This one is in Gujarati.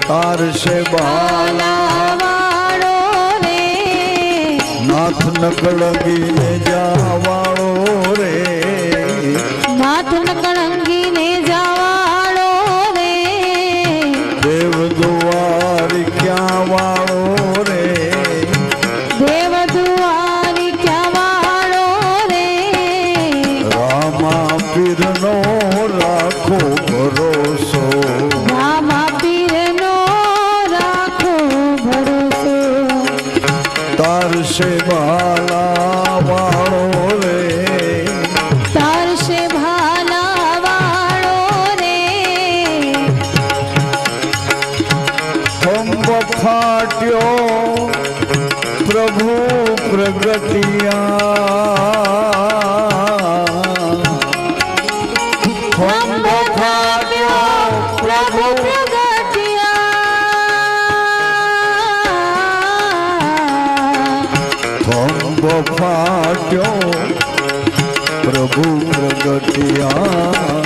તારશે બાલાવાળો રે નાથ નકળંગીને જાવાળો રે નાથ નકળંગીને જાવાળો રે દેવ દુઆરી ક્યાં વાળો રે દેવ દુઆરી ક્યાં વાળો રે રામા પીરનો રાખો ભરોસો રામા પીરનો રાખો ભરોસો તારશે ભાલાવાળો રે તારશે ભાલાવાળો રે ખંભ ફાટ્યો પ્રભુ પ્રગટિયા ખંભ ફાટ્યો પ્રભુ પ્રગટ્યા ખંભ ફાટ્યો પ્રભુ પ્રગટિયા